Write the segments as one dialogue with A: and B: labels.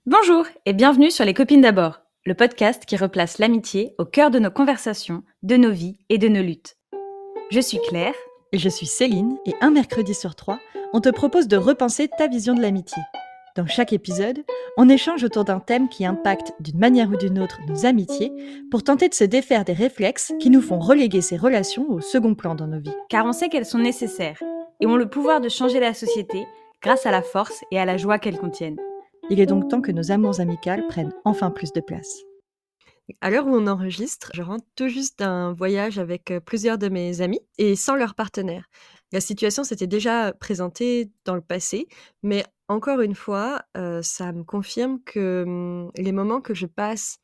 A: Bonjour et bienvenue sur Les Copines d'abord, le podcast qui replace l'amitié au cœur de nos conversations, de nos vies et de nos luttes. Je suis Claire.
B: Et je suis Céline, et un mercredi sur trois, on te propose de repenser ta vision de l'amitié. Dans chaque épisode, on échange autour d'un thème qui impacte d'une manière ou d'une autre nos amitiés pour tenter de se défaire des réflexes qui nous font reléguer ces relations au second plan dans nos vies.
A: Car on sait qu'elles sont nécessaires et ont le pouvoir de changer la société grâce à la force et à la joie qu'elles contiennent.
B: Il est donc temps que nos amours amicales prennent enfin plus de place.
C: À l'heure où on enregistre, je rentre tout juste d'un voyage avec plusieurs de mes amis et sans leur partenaire. La situation s'était déjà présentée dans le passé, mais encore une fois, ça me confirme que les moments que je passe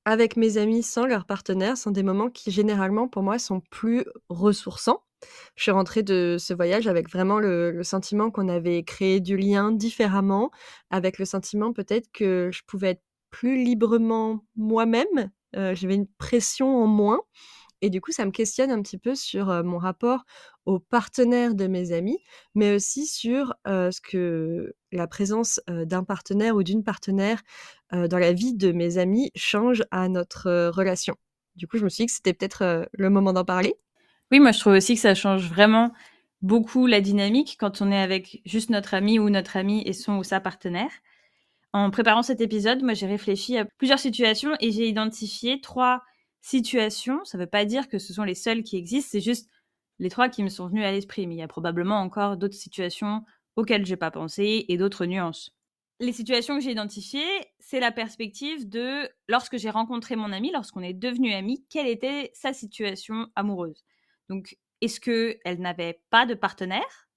C: avec mes amis sans leur partenaire sont des moments qui généralement pour moi sont plus ressourçants. Je suis rentrée de ce voyage avec vraiment le sentiment qu'on avait créé du lien différemment, avec le sentiment peut-être que je pouvais être plus librement moi-même, j'avais une pression en moins et du coup ça me questionne un petit peu sur, mon rapport aux partenaires de mes amis, mais aussi sur, ce que la présence, d'un partenaire ou d'une partenaire, dans la vie de mes amis change à notre, relation. Du coup, je me suis dit que c'était peut-être, le moment d'en parler.
A: Oui, moi je trouve aussi que ça change vraiment beaucoup la dynamique quand on est avec juste notre ami ou notre amie et son ou sa partenaire. En préparant cet épisode, moi j'ai réfléchi à plusieurs situations et j'ai identifié 3 situations. Ça ne veut pas dire que ce sont les seules qui existent, c'est juste les 3 qui me sont venues à l'esprit. Mais il y a probablement encore d'autres situations auxquelles j'ai pas pensé et d'autres nuances. Les situations que j'ai identifiées, c'est la perspective de lorsque j'ai rencontré mon amie, lorsqu'on est devenus amis, quelle était sa situation amoureuse. Donc, est-ce qu'elle n'avait pas de partenaire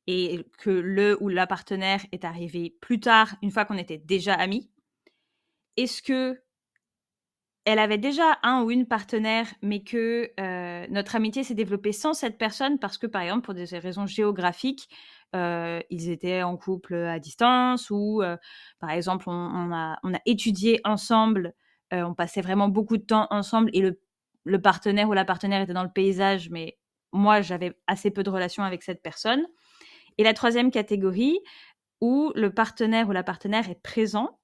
A: et que le ou la partenaire est arrivé plus tard, une fois qu'on était déjà amis? Est-ce que elle avait déjà un ou une partenaire, mais que notre amitié s'est développée sans cette personne parce que, par exemple, pour des raisons géographiques, ils étaient en couple à distance ou, par exemple, on a étudié ensemble, on passait vraiment beaucoup de temps ensemble et le partenaire ou la partenaire était dans le paysage, mais moi, j'avais assez peu de relations avec cette personne. Et la troisième catégorie, où le partenaire ou la partenaire est présente,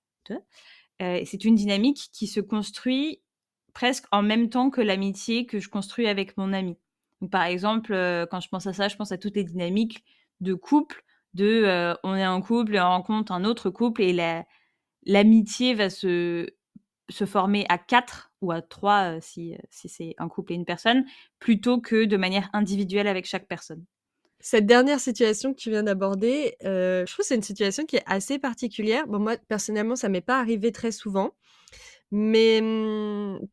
A: c'est une dynamique qui se construit presque en même temps que l'amitié que je construis avec mon ami. Donc, par exemple, quand je pense à ça, je pense à toutes les dynamiques de couple, on est en couple et on rencontre un autre couple et l'amitié va se former à 4 ou à 3 si c'est un couple et une personne, plutôt que de manière individuelle avec chaque personne.
C: Cette dernière situation que tu viens d'aborder, je trouve que c'est une situation qui est assez particulière. Bon, moi, personnellement, ça m'est pas arrivé très souvent, mais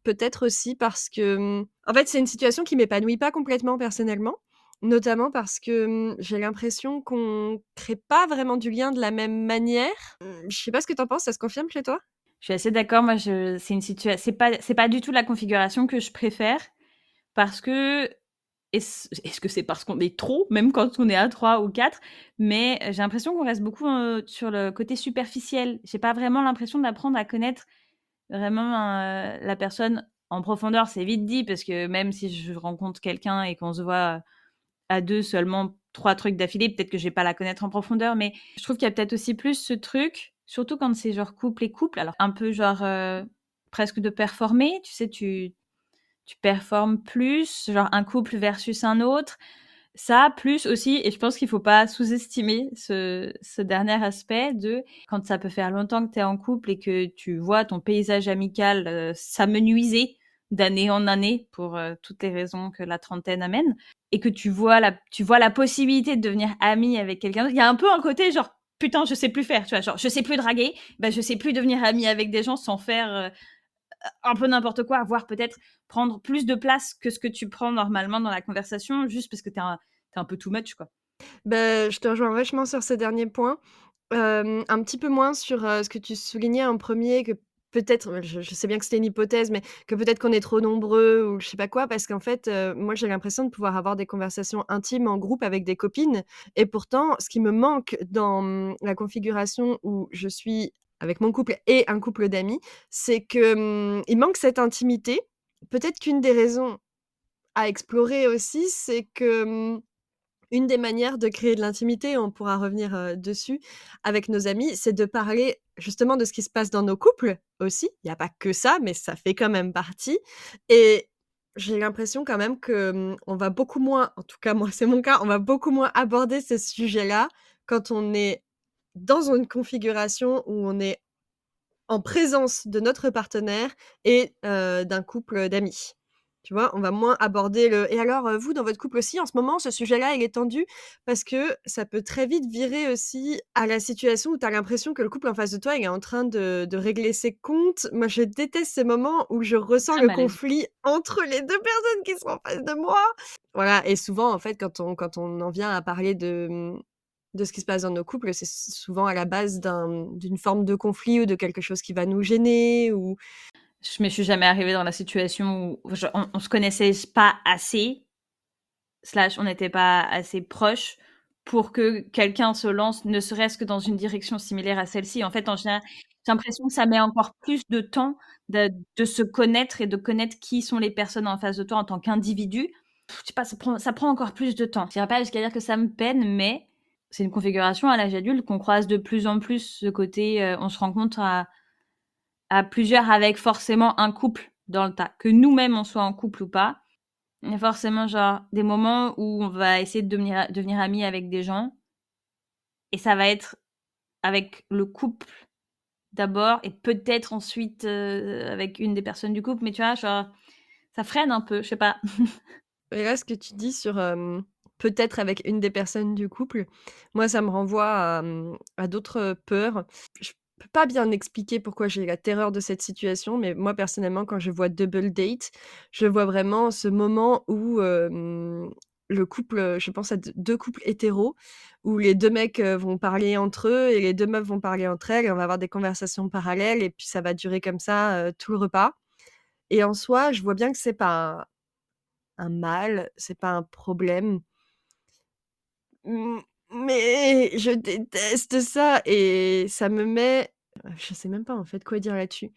C: peut-être aussi parce que, en fait, c'est une situation qui m'épanouit pas complètement personnellement, notamment parce que, j'ai l'impression qu'on crée pas vraiment du lien de la même manière. Je sais pas ce que tu en penses, ça se confirme chez toi?
A: Je suis assez d'accord, moi c'est pas du tout la configuration que je préfère parce que est-ce que c'est parce qu'on est trop, même quand on est à 3 ou 4? Mais j'ai l'impression qu'on reste beaucoup, sur le côté superficiel. J'ai pas vraiment l'impression d'apprendre à connaître vraiment, la personne en profondeur. C'est vite dit parce que même si je rencontre quelqu'un et qu'on se voit, à 2 seulement 3 trucs d'affilée, peut-être que je vais pas la connaître en profondeur, mais je trouve qu'il y a peut-être aussi plus ce truc, surtout quand c'est genre couple et couple, alors un peu genre, presque de performer, tu sais, tu performes plus, genre un couple versus un autre. Ça, plus aussi, et je pense qu'il faut pas sous-estimer ce dernier aspect de quand ça peut faire longtemps que tu es en couple et que tu vois ton paysage amical s'amenuiser d'année en année pour toutes les raisons que la trentaine amène, et que tu vois la possibilité de devenir amie avec quelqu'un d'autre. Il y a un peu un côté genre putain, je sais plus faire, tu vois, genre je sais plus draguer, ben je sais plus devenir amie avec des gens sans faire un peu n'importe quoi, voire peut-être prendre plus de place que ce que tu prends normalement dans la conversation, juste parce que t'es un peu too much, quoi.
C: Bah, je te rejoins vachement sur ce dernier point. Un petit peu moins sur, ce que tu soulignais en premier, que peut-être, je sais bien que c'était une hypothèse, mais que peut-être qu'on est trop nombreux ou je sais pas quoi, parce qu'en fait, moi j'ai l'impression de pouvoir avoir des conversations intimes en groupe avec des copines et pourtant ce qui me manque dans, la configuration où je suis avec mon couple et un couple d'amis, c'est que, il manque cette intimité. Peut-être qu'une des raisons à explorer aussi, c'est que, Une des manières de créer de l'intimité, on pourra revenir, dessus, avec nos amis, c'est de parler justement de ce qui se passe dans nos couples aussi. Il y a pas que ça, mais ça fait quand même partie et j'ai l'impression quand même que, on va beaucoup moins, en tout cas moi c'est mon cas, on va beaucoup moins aborder ces sujets-là quand on est dans une configuration où on est en présence de notre partenaire et d'un couple d'amis. Tu vois? On va moins aborder le: «Et alors, vous, dans votre couple aussi, en ce moment, ce sujet-là, il est tendu?» parce que ça peut très vite virer aussi à la situation où tu as l'impression que le couple en face de toi, il est en train de régler ses comptes. Moi, je déteste ces moments où je ressens
A: Très
C: le
A: malaisant.
C: conflit entre les 2 personnes qui sont en face de moi. Voilà et souvent, en fait, quand on en vient à parler de ce qui se passe dans nos couples, c'est souvent à la base d'une forme de conflit ou de quelque chose qui va nous gêner ou
A: Je me suis jamais arrivée dans la situation où on se connaissait pas assez, slash on n'était pas assez proches pour que quelqu'un se lance, ne serait-ce que dans une direction similaire à celle-ci. En fait, en général, j'ai l'impression que ça met encore plus de temps de se connaître et de connaître qui sont les personnes en face de toi en tant qu'individu. Je sais pas, ça prend encore plus de temps. J'irai pas jusqu'à dire que ça me peine, mais c'est une configuration à l'âge adulte qu'on croise de plus en plus ce côté, on se rencontre à plusieurs avec forcément un couple dans le tas. Que nous-mêmes on soit en couple ou pas, il y a forcément genre des moments où on va essayer de devenir amis avec des gens et ça va être avec le couple d'abord et peut-être ensuite, avec une des personnes du couple, mais tu vois, genre, ça freine un peu, je sais pas.
C: et là, ce que tu dis sur, peut-être avec une des personnes du couple, moi, ça me renvoie à d'autres peurs. Je peux pas bien expliquer pourquoi j'ai la terreur de cette situation, mais moi, personnellement, quand je vois double date, je vois vraiment ce moment où, le couple, je pense à deux couples hétéros, où les 2 mecs, vont parler entre eux et les 2 meufs vont parler entre elles et on va avoir des conversations parallèles et puis ça va durer comme ça, tout le repas et en soi, je vois bien que c'est pas un mal, c'est pas un problème. Mmh, mais je déteste ça et ça me met je sais même pas en fait quoi dire là-dessus.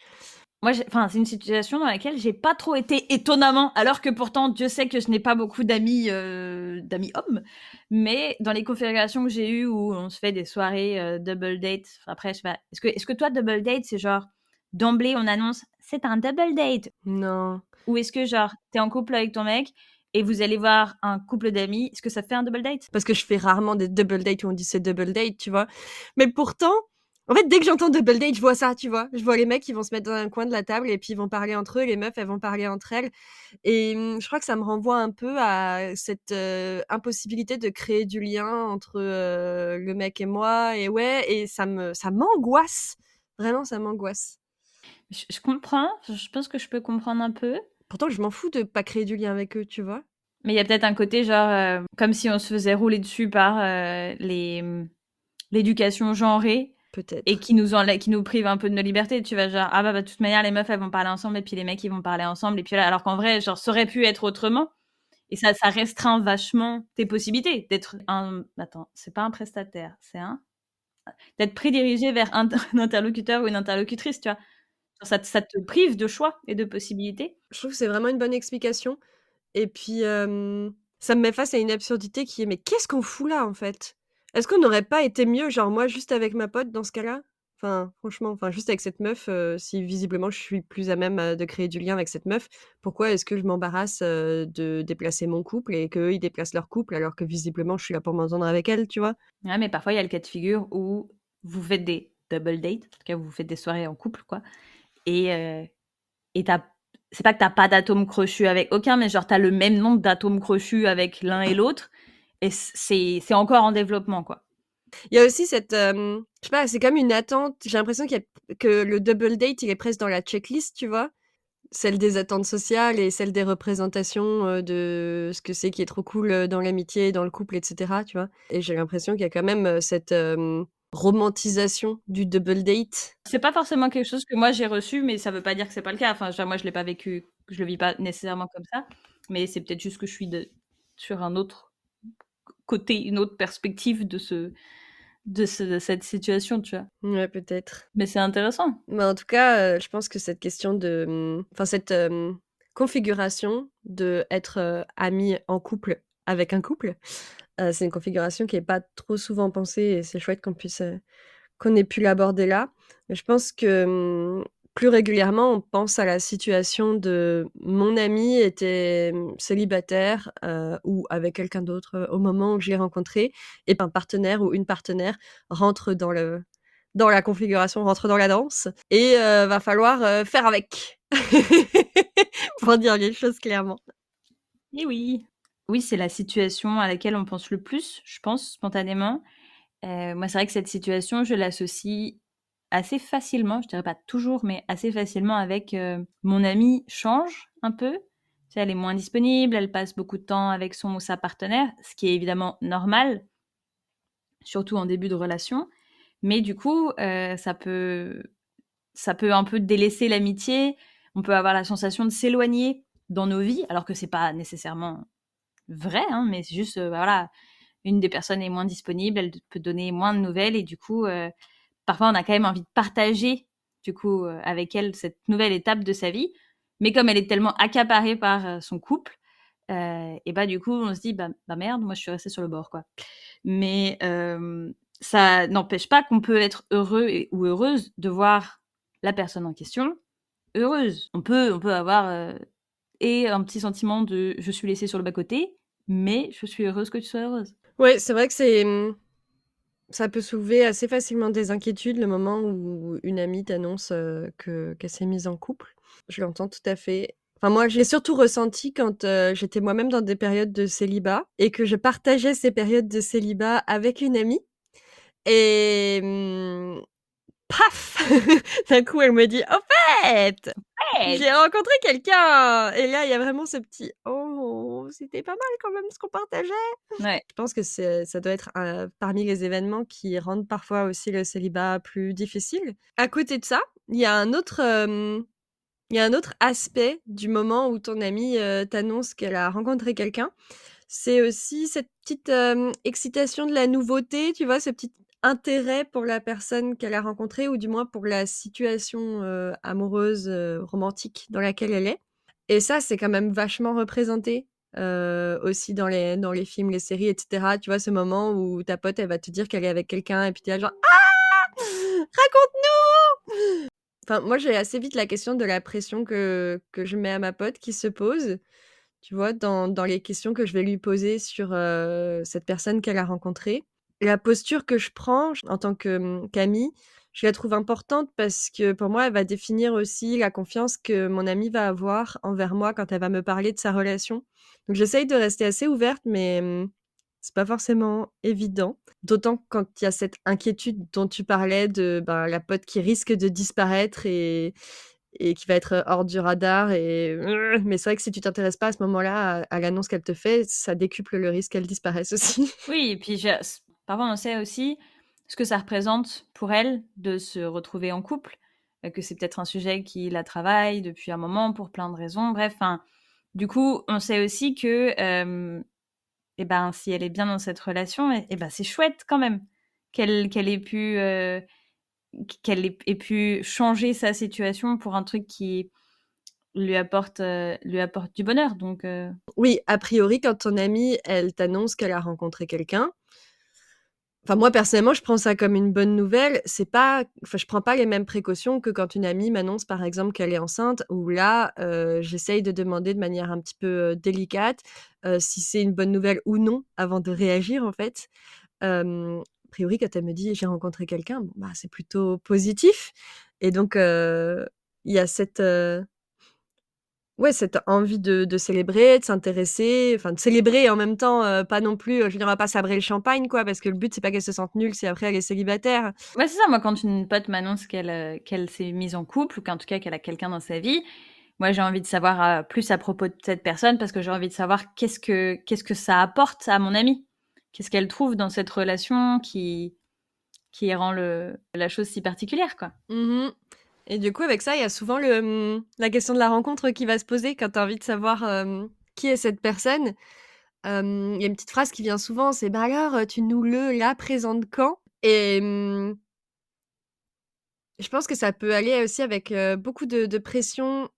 A: Moi, enfin, c'est une situation dans laquelle j'ai pas trop été étonnamment, alors que pourtant Dieu sait que je n'ai pas beaucoup d'amis hommes, mais dans les configurations que j'ai eues où on se fait des soirées, double date, après je sais pas, est-ce que toi double date, c'est genre d'emblée on annonce: «C'est un double date»
C: Non,
A: ou est-ce que genre tu es en couple avec ton mec et vous allez voir un couple d'amis, est-ce que ça fait un double date?
C: parce que je fais rarement des double dates où on dit c'est double date, tu vois? Mais pourtant, en fait, dès que j'entends double date, je vois ça, tu vois? Je vois les mecs qui vont se mettre dans un coin de la table et puis ils vont parler entre eux, les meufs, elles vont parler entre elles et je crois que ça me renvoie un peu à cette, impossibilité de créer du lien entre, le mec et moi et ouais et ça m'angoisse. Vraiment, ça m'angoisse.
A: Je comprends, je pense que je peux comprendre un peu,
C: Pourtant, je m'en fous de pas créer du lien avec eux, tu vois?
A: mais il y a peut-être un côté genre, comme si on se faisait rouler dessus par, l'éducation genrée et
C: Peut-être.
A: qui nous prive un peu de nos libertés, tu vois? Genre: «Ah bah, de toute manière, les meufs, elles vont parler ensemble et puis les mecs, ils vont parler ensemble» et puis là alors qu'en vrai, genre, ça aurait pu être autrement et ça restreint vachement tes possibilités d'être un attends, c'est pas un prestataire, c'est un d'être privilégié vers un un interlocuteur ou une interlocutrice, tu vois? Genre ça te prive de choix et de possibilités.
C: Je trouve que c'est vraiment une bonne explication et puis, ça me met face à une absurdité qui est: «Mais qu'est-ce qu'on fout là, en fait? Est-ce qu'on n'aurait pas été mieux, genre, moi, juste avec ma pote dans ce cas-là?» Enfin, franchement, enfin, juste avec cette meuf, si visiblement je suis plus à même, de créer du lien avec cette meuf, pourquoi est-ce que je m'embarrasse, de déplacer mon couple et qu'eux, ils déplacent leur couple alors que visiblement je suis là pour m'entendre avec elle, tu vois?
A: Ouais, mais parfois, il y a le cas de figure où vous faites des double dates, en tout cas, vous faites des soirées en couple, quoi et et tu c'est pas que tu as pas d'atomes crochus avec aucun, mais genre tu as le même nombre d'atomes crochus avec l'un et l'autre et c'est encore en développement, quoi.
C: Il y a aussi cette, je sais pas, c'est comme une attente. J'ai l'impression qu'il y a que le double date, il est presque dans la checklist, tu vois? Celle des attentes sociales et celle des représentations, de ce que c'est qui est trop cool, dans l'amitié, dans le couple et cetera, tu vois? Et j'ai l'impression qu'il y a quand même, cette, romantisation du double date.
A: C'est pas forcément quelque chose que moi j'ai reçu, mais ça veut pas dire que c'est pas le cas. Enfin, je veux dire, moi je l'ai pas vécu, je le vis pas nécessairement comme ça, mais c'est peut-être juste que je suis sur un autre côté, une autre perspective de cette situation, tu vois?
C: Ouais, peut-être.
A: Mais c'est intéressant.
C: Mais en tout cas, je pense que cette question de, enfin cette, configuration d'être, amis en couple avec un couple, C'est une configuration qui est pas trop souvent pensée et c'est chouette qu'on ait pu l'aborder là. Mais je pense que, plus régulièrement, on pense à la situation de mon ami était, célibataire, ou avec quelqu'un d'autre, au moment où je l'ai rencontré et un partenaire ou une partenaire rentre dans la configuration, rentre dans la danse et va falloir, faire avec. Pour dire les choses clairement.
A: Et oui. Oui, c'est la situation à laquelle on pense le plus, je pense, spontanément. Moi, c'est vrai que cette situation, je l'associe assez facilement, je dirais pas toujours, mais assez facilement avec, mon amie change un peu. Tu sais, elle est moins disponible, elle passe beaucoup de temps avec son ou sa partenaire, ce qui est évidemment normal, surtout en début de relation. Mais du coup, ça peut un peu délaisser l'amitié. On peut avoir la sensation de s'éloigner dans nos vies, alors que c'est pas nécessairement vrai, hein, mais c'est juste, voilà, une des personnes est moins disponible, elle peut donner moins de nouvelles et du coup, parfois on a quand même envie de partager, du coup, avec elle cette nouvelle étape de sa vie. Mais comme elle est tellement accaparée par son couple, et bah du coup on se dit bah merde, moi je suis restée sur le bord quoi. Mais ça n'empêche pas qu'on peut être heureux ou heureuse de voir la personne en question heureuse. On peut avoir et un petit sentiment de je suis laissée sur le bas côté, mais je suis heureuse que tu sois heureuse.
C: Ouais, c'est vrai que ça peut soulever assez facilement des inquiétudes le moment où une amie t'annonce, qu'elle s'est mise en couple. Je l'entends tout à fait. Enfin moi, je l'ai surtout ressenti quand, j'étais moi-même dans des périodes de célibat et que je partageais ces périodes de célibat avec une amie et paf! D'un coup, elle me dit: «Au fait,
A: Ouais!
C: j'ai rencontré quelqu'un!» Et là, il y a vraiment ce petit: «Oh, c'était pas mal quand même ce qu'on partageait!»
A: Ouais.
C: Je pense que ça doit être, parmi les événements qui rendent parfois aussi le célibat plus difficile. À côté de ça, il y a un autre, il y a un autre aspect du moment où ton amie, t'annonce qu'elle a rencontré quelqu'un. C'est aussi cette petite, excitation de la nouveauté, tu vois? Ce petit intérêt pour la personne qu'elle a rencontrée ou du moins pour la situation, amoureuse, romantique dans laquelle elle est et ça, c'est quand même vachement représenté, aussi dans les films, les séries et cetera. Tu vois? Ce moment où ta pote, elle va te dire qu'elle est avec quelqu'un et puis tu es là genre: «Ah! Raconte-nous!» Enfin, moi, j'ai assez vite la question de la pression que je mets à ma pote qui se pose, tu vois? Dans les questions que je vais lui poser sur, cette personne qu'elle a rencontrée. La posture que je prends en tant que, qu'amie, je la trouve importante parce que pour moi, elle va définir aussi la confiance que mon amie va avoir envers moi quand elle va me parler de sa relation. Donc j'essaye de rester assez ouverte, mais, c'est pas forcément évident. D'autant quand il y a cette inquiétude dont tu parlais de, ben, la pote qui risque de disparaître et qui va être hors du radar et mais c'est vrai que si tu t'intéresses pas à ce moment-là à l'annonce qu'elle te fait, ça décuple le risque qu'elle disparaisse aussi.
A: Oui et puis parfois on sait aussi ce que ça représente pour elle de se retrouver en couple, que c'est peut-être un sujet qui la travaille depuis un moment pour plein de raisons. Bref, enfin, du coup, on sait aussi que, et ben, si elle est bien dans cette relation et ben, c'est chouette quand même qu'elle ait pu, qu'elle ait pu changer sa situation pour un truc qui lui apporte du bonheur donc
C: Oui, a priori, quand ton amie, elle t'annonce qu'elle a rencontré quelqu'un, enfin moi personnellement, je prends ça comme une bonne nouvelle. C'est pas enfin je prends pas les mêmes précautions que quand une amie m'annonce par exemple qu'elle est enceinte où là, j'essaye de demander de manière un petit peu, délicate, si c'est une bonne nouvelle ou non avant de réagir en fait. A priori quand elle me dit: «J'ai rencontré quelqu'un», bon bah, c'est plutôt positif et donc il y a cette, ouais, cette envie de célébrer, de s'intéresser, enfin de célébrer et en même temps, pas non plus, je veux dire, on va pas sabrer le champagne quoi, parce que le but c'est pas qu'elle se sente nulle si après elle est célibataire.
A: ouais, c'est ça, moi, quand une pote m'annonce qu'elle s'est mise en couple ou qu'en tout cas qu'elle a quelqu'un dans sa vie, moi, j'ai envie de savoir, plus à propos de cette personne parce que j'ai envie de savoir qu'est-ce que ça apporte à mon amie? Qu'est-ce qu'elle trouve dans cette relation qui rend la chose si particulière, quoi?
C: Mmh et du coup avec ça, il y a souvent la question de la rencontre qui va se poser quand tu as envie de savoir, qui est cette personne. Il y a une petite phrase qui vient souvent, c'est: «Bah alors, tu nous la présentes quand?» et je pense que ça peut aller aussi avec, beaucoup de pression.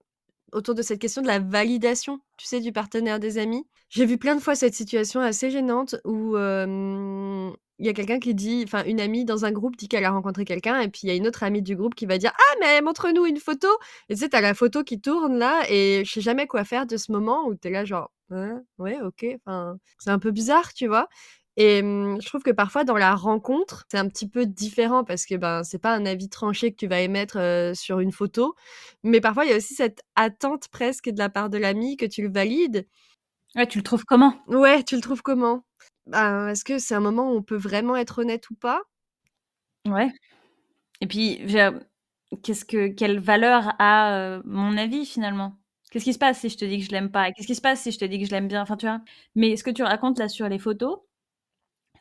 C: autour de cette question de la validation, tu sais, du partenaire des amis. J'ai vu plein de fois cette situation assez gênante où, il y a quelqu'un qui dit enfin, une amie dans un groupe dit qu'elle a rencontré quelqu'un et puis il y a une autre amie du groupe qui va dire: «Ah mais montre-nous une photo!» et tu sais, tu la photo qui tourne là et je sais jamais quoi faire de ce moment où tu es là genre: «Hein, ouais, OK». Enfin, c'est un peu bizarre, tu vois? Et je trouve que parfois dans la rencontre, c'est un petit peu différent parce que, ben, c'est pas un avis tranché que tu vas émettre, sur une photo. Mais parfois, il y a aussi cette attente presque de la part de l'ami que tu le valides.
A: Ouais, tu le trouves comment?
C: Ouais, tu le trouves comment? Ben, est-ce que c'est un moment où on peut vraiment être honnête ou pas?
A: Ouais. Et puis, je veux dire, quelle valeur a, mon avis finalement? Qu'est-ce qui se passe si je te dis que je l'aime pas? Et qu'est-ce qui se passe si je te dis que je l'aime bien? Enfin, tu vois? Mais ce que tu racontes là sur les photos,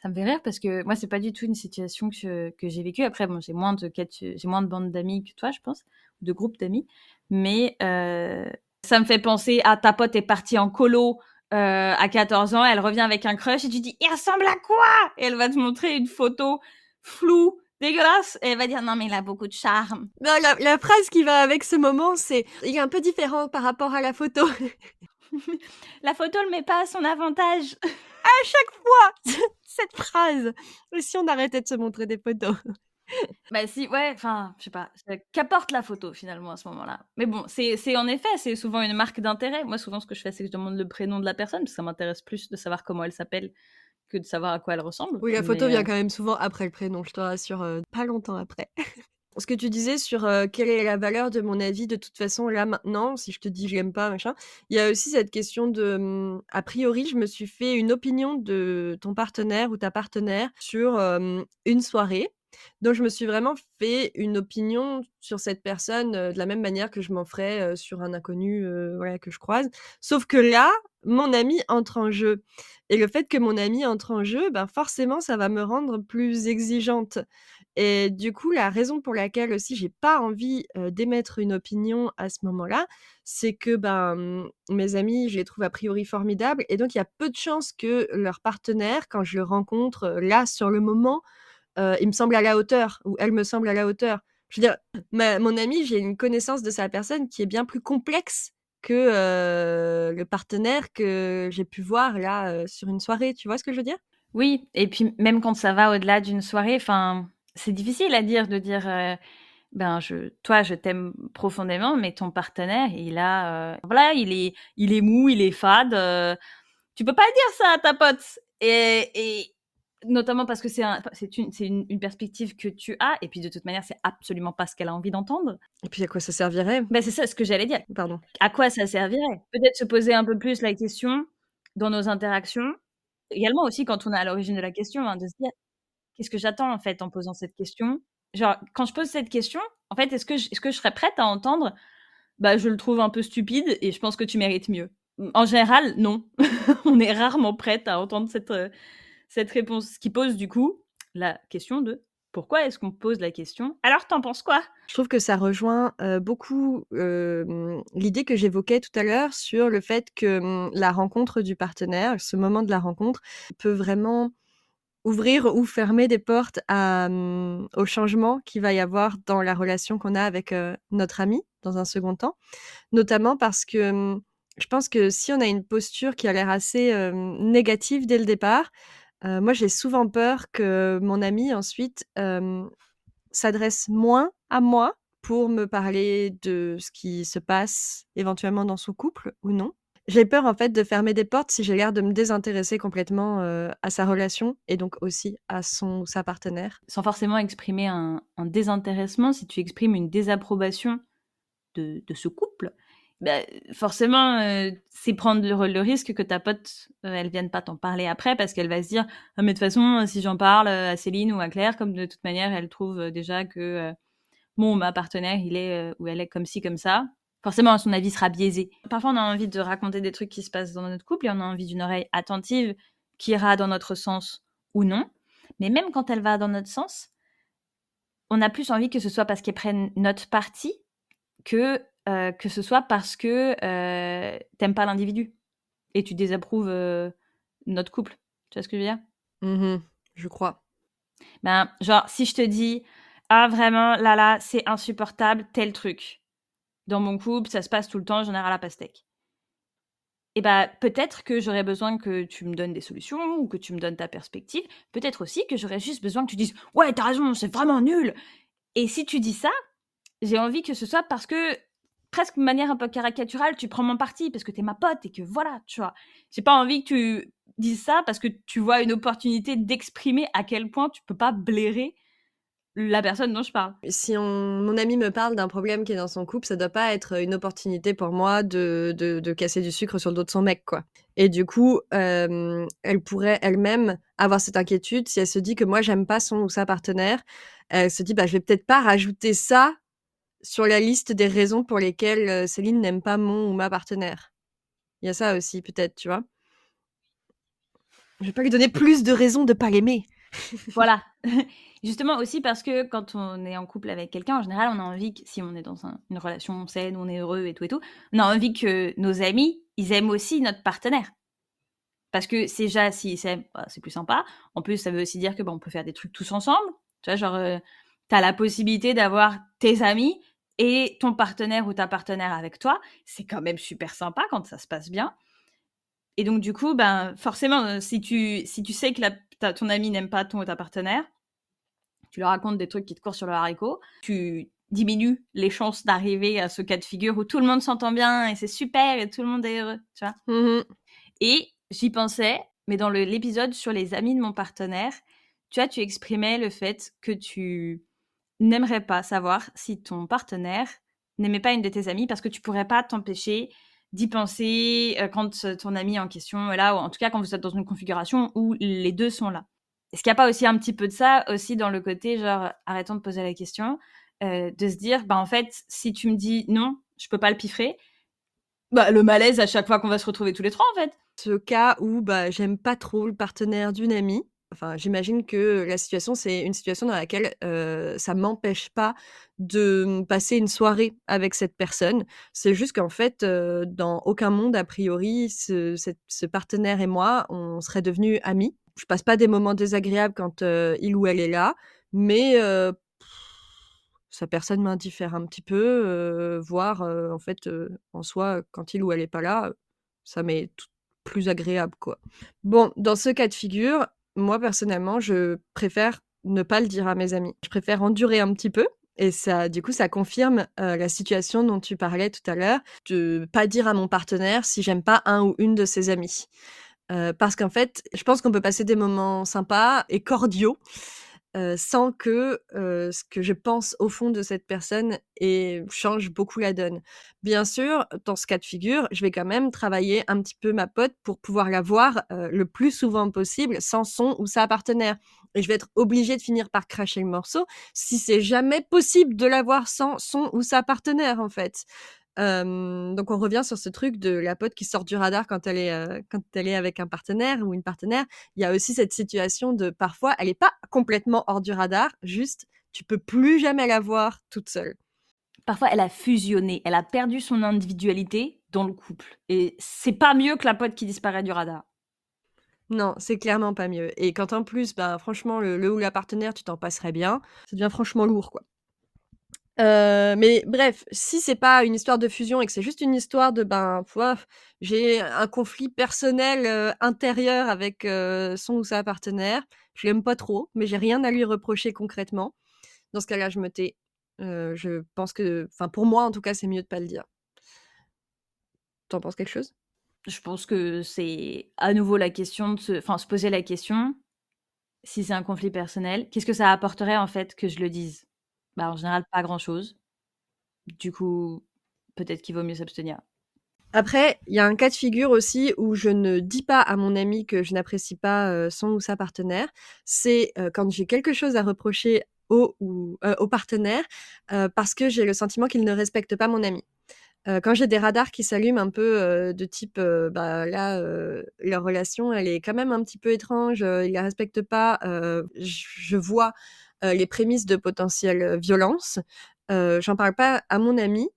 A: ça me fait rire parce que moi, c'est pas du tout une situation que j'ai vécue. Après, bon, j'ai moins de bandes d'amis que toi, je pense, de groupes d'amis. Mais ça me fait penser à ta pote est partie en colo à 14 ans, elle revient avec un crush et tu dis, il ressemble à quoi? Et elle va te montrer une photo floue, dégueulasse, et elle va dire, non, mais il a beaucoup de charme.
C: Non, la phrase qui va avec ce moment, c'est: «Il est un peu différent par rapport à la photo».
A: La photo le met pas à son avantage.
C: À chaque fois, cette phrase. Et si on arrêtait de se montrer des photos?
A: Bah si, ouais, enfin, je sais pas, qu'apporte la photo finalement à ce moment-là? Mais bon, c'est en effet, c'est souvent une marque d'intérêt. Moi, souvent, ce que je fais, c'est que je demande le prénom de la personne, parce que ça m'intéresse plus de savoir comment elle s'appelle que de savoir à quoi elle ressemble.
C: Oui, la photo
A: Mais
C: vient quand même souvent après le prénom, je te rassure, pas longtemps après. Ce que tu disais sur, quelle est la valeur de mon avis de toute façon là maintenant, si je te dis: «Je l'aime pas» machin, il y a aussi cette question de, a priori, je me suis fait une opinion de ton partenaire ou ta partenaire sur, une soirée. Donc je me suis vraiment fait une opinion sur cette personne, de la même manière que je m'en ferais, sur un inconnu, voilà, que je croise. Sauf que là, mon ami entre en jeu et le fait que mon ami entre en jeu, ben, forcément, ça va me rendre plus exigeante. Et du coup, la raison pour laquelle aussi j'ai pas envie, d'émettre une opinion à ce moment-là, c'est que, ben, mes amis, je les trouve a priori formidables et donc il y a peu de chances que leur partenaire, quand je le rencontre, là, sur le moment, il me semble à la hauteur ou elle me semble à la hauteur. Je veux dire, ma mon ami, j'ai une connaissance de sa personne qui est bien plus complexe que, le partenaire que j'ai pu voir là, sur une soirée. Tu vois ce que je veux dire?
A: oui, et puis même quand ça va au-delà d'une soirée, enfin, c'est difficile à dire de dire, ben, je t'aime profondément, mais ton partenaire, voilà, il est mou, il est fade, tu peux pas dire ça à ta pote. Et notamment parce que c'est une perspective que tu as, et puis de toute manière, c'est absolument pas ce qu'elle a envie d'entendre.
C: Et puis à quoi ça servirait?
A: Ben, c'est ça ce que j'allais dire.
C: Pardon.
A: À quoi ça servirait? Peut-être se poser un peu plus la question dans nos interactions. Également aussi quand on est à l'origine de la question, hein, de se dire: «Qu'est-ce que j'attends en fait en posant cette question?» Genre, quand je pose cette question, en fait, est-ce que je serais prête à entendre: «Bah, je le trouve un peu stupide et je pense que tu mérites mieux». En général, non. On est rarement prête à entendre cette réponse. Ce qui pose du coup la question de: «Pourquoi est-ce qu'on pose la question? Alors tu en penses quoi?»
C: Je trouve que ça rejoint, beaucoup, l'idée que j'évoquais tout à l'heure sur le fait que, la rencontre du partenaire, ce moment de la rencontre peut vraiment ouvrir ou fermer des portes à, au changement qu'il va y avoir dans la relation qu'on a avec, notre ami, dans un second temps. Notamment parce que, je pense que si on a une posture qui a l'air assez, négative dès le départ, moi j'ai souvent peur que mon ami ensuite, s'adresse moins à moi pour me parler de ce qui se passe éventuellement dans son couple ou non. J'ai peur en fait de fermer des portes si j'ai l'air de me désintéresser complètement, à sa relation et donc aussi à son ou sa partenaire.
A: Sans forcément exprimer un désintéressement, si tu exprimes une désapprobation de ce couple, bah, forcément, c'est prendre le risque que ta pote, elle vienne pas t'en parler après parce qu'elle va se dire: «Ah mais de toute façon, si j'en parle, à Céline ou à Claire, comme de toute manière elle trouve, déjà que, bon, ma partenaire il est, ou elle est comme ci comme ça», forcément son avis sera biaisé. Parfois on a envie de raconter des trucs qui se passent dans notre couple et on a envie d'une oreille attentive qui ira dans notre sens ou non. Mais même quand elle va dans notre sens, on a plus envie que ce soit parce qu'elle prenne notre parti que ce soit parce que, tu pas l'individu et tu désapprouves, notre couple. Tu vois ce que je veux dire?
C: Mmh. Je crois.
A: Ben, genre, si je te dis: «Ah vraiment, là, c'est insupportable, tel truc». dans mon couple, ça se passe tout le temps, j'en ai ras la pastèque. Et bah, peut-être que j'aurais besoin que tu me donnes des solutions ou que tu me donnes ta perspective. Peut-être aussi que j'aurais juste besoin que tu dises: «Ouais, tu as raison, c'est vraiment nul!» Et si tu dis ça, j'ai envie que ce soit parce que, presque de manière un peu caricaturale, tu prends mon parti parce que tu es ma pote et que voilà, tu vois? J'ai pas envie que tu dises ça parce que tu vois une opportunité d'exprimer à quel point tu peux pas blairer la personne dont je parle.
C: Si mon ami me parle d'un problème qui est dans son couple, ça doit pas être une opportunité pour moi de casser du sucre sur le dos de son mec, quoi. Et du coup, elle pourrait elle-même avoir cette inquiétude si elle se dit que moi j'aime pas son ou sa partenaire. Elle se dit: «Bah, je vais peut-être pas rajouter ça sur la liste des raisons pour lesquelles, Céline n'aime pas mon ou ma partenaire». Il y a ça aussi peut-être, tu vois? Je vais pas lui donner plus de raisons de pas l'aimer.
A: Voilà. Justement aussi parce que quand on est en couple avec quelqu'un, en général, on a envie que si on est dans une relation saine, on est heureux et tout, on a envie que nos amis, ils aiment aussi notre partenaire. Parce que c'est déjà, s'ils s'aiment, bah, c'est plus sympa. En plus, ça veut aussi dire que, bah, on peut faire des trucs tous ensemble. Tu vois, genre, tu as la possibilité d'avoir tes amis et ton partenaire ou ta partenaire avec toi. C'est quand même super sympa quand ça se passe bien. Et donc du coup, ben, forcément, si tu sais que ton ami n'aime pas ton ou ta partenaire, tu leur racontes des trucs qui te courent sur le haricot, tu diminues les chances d'arriver à ce cas de figure où tout le monde s'entend bien et c'est super et tout le monde est heureux, tu vois?
C: Mmh.
A: Et j'y pensais, mais dans l'épisode sur les amis de mon partenaire, tu vois, tu exprimais le fait que tu n'aimerais pas savoir si ton partenaire n'aimait pas une de tes amies parce que tu pourrais pas t'empêcher d'y penser, quand, ton ami en question est là ou en tout cas quand vous êtes dans une configuration où les 2 sont là. Est-ce qu'il y a pas aussi un petit peu de ça aussi dans le côté genre, arrêtons de poser la question, de se dire: «Bah, en fait, si tu me dis: "Non, je peux pas le piffrer"», bah, le malaise à chaque fois qu'on va se retrouver tous les 3 en fait.
C: Ce cas où, bah, j'aime pas trop le partenaire d'une amie, enfin, j'imagine que la situation, c'est une situation dans laquelle, ça m'empêche pas de, passer une soirée avec cette personne. C'est juste qu'en fait, dans aucun monde, a priori, ce partenaire et moi, on serait devenus amis. Je passe pas des moments désagréables quand, il ou elle est là, mais sa personne m'indiffère un petit peu, voire, en fait, en soi, quand il ou elle est pas là, ça m'est tout plus agréable, quoi. Bon, dans ce cas de figure, moi, personnellement, je préfère ne pas le dire à mes amis. Je préfère endurer un petit peu et ça du coup, ça confirme, la situation dont tu parlais tout à l'heure, de pas dire à mon partenaire si j'aime pas un ou une de ses amies. Parce qu'en fait, je pense qu'on peut passer des moments sympas et cordiaux, sans que, ce que je pense au fond de cette personne change beaucoup la donne. Bien sûr, dans ce cas de figure, je vais quand même travailler un petit peu ma pote pour pouvoir la voir, le plus souvent possible sans son ou sa partenaire et je vais être obligée de finir par cracher le morceau si c'est jamais possible de la voir sans son ou sa partenaire, en fait. Donc on revient sur ce truc de la pote qui sort du radar quand elle est avec un partenaire ou une partenaire. Il y a aussi cette situation de parfois, elle est pas complètement hors du radar, juste tu peux plus jamais la voir toute seule.
A: Parfois, elle a fusionné, elle a perdu son individualité dans le couple et c'est pas mieux que la pote qui disparaît du radar.
C: Non, c'est clairement pas mieux et quand en plus, bah, franchement le ou la partenaire, tu t'en passerais bien, ça devient franchement lourd, quoi. Mais bref, si c'est pas une histoire de fusion et que c'est juste une histoire de, ben, j'ai un conflit personnel, intérieur avec, son ou sa partenaire. Je l'aime pas trop, mais j'ai rien à lui reprocher concrètement. Dans ce cas-là, je me tais. Je pense que enfin, pour moi, en tout cas, c'est mieux de pas le dire. Tu en penses quelque chose?
A: Je pense que c'est à nouveau la question de se poser la question, si c'est un conflit personnel, qu'est-ce que ça apporterait en fait que je le dise? Bah, en général, pas grand-chose. Du coup, peut-être qu'il vaut mieux s'abstenir.
C: Après, il y a un cas de figure aussi où je ne dis pas à mon ami que je n'apprécie pas, son ou sa partenaire. C'est, quand j'ai quelque chose à reprocher au partenaire, parce que j'ai le sentiment qu'il ne respecte pas mon ami. Quand j'ai des radars qui s'allument un peu, de type, bah, là, leur relation, elle est quand même un petit peu étrange, ils la respectent pas, je vois, les prémices de potentielle, violence. J'en parle pas à mon ami.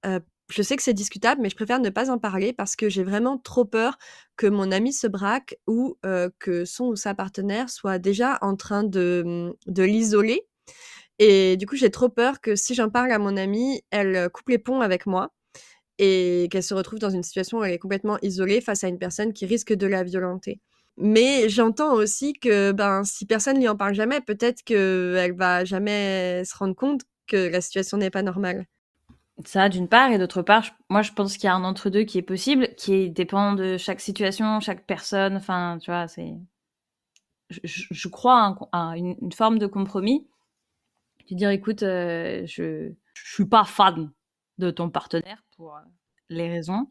C: Heu, je sais que c'est discutable, mais je préfère ne pas en parler parce que j'ai vraiment trop peur que mon ami se braque ou, que son ou sa partenaire soit déjà en train de l'isoler Et du coup, j'ai trop peur que si j'en parle à mon amie, elle coupe les ponts avec moi et qu'elle se retrouve dans une situation où elle est complètement isolée face à une personne qui risque de la violenter. Mais j'entends aussi que si personne lui en parle jamais, peut-être qu'elle va jamais se rendre compte que la situation n'est pas normale.
A: Ça, d'une part, et d'autre part, moi, je pense qu'il y a un entre-deux qui est possible, qui dépend de chaque situation, chaque personne. Enfin, tu vois, je crois à une forme de compromis. Tu dire, écoute, je suis pas fan de ton partenaire pour les raisons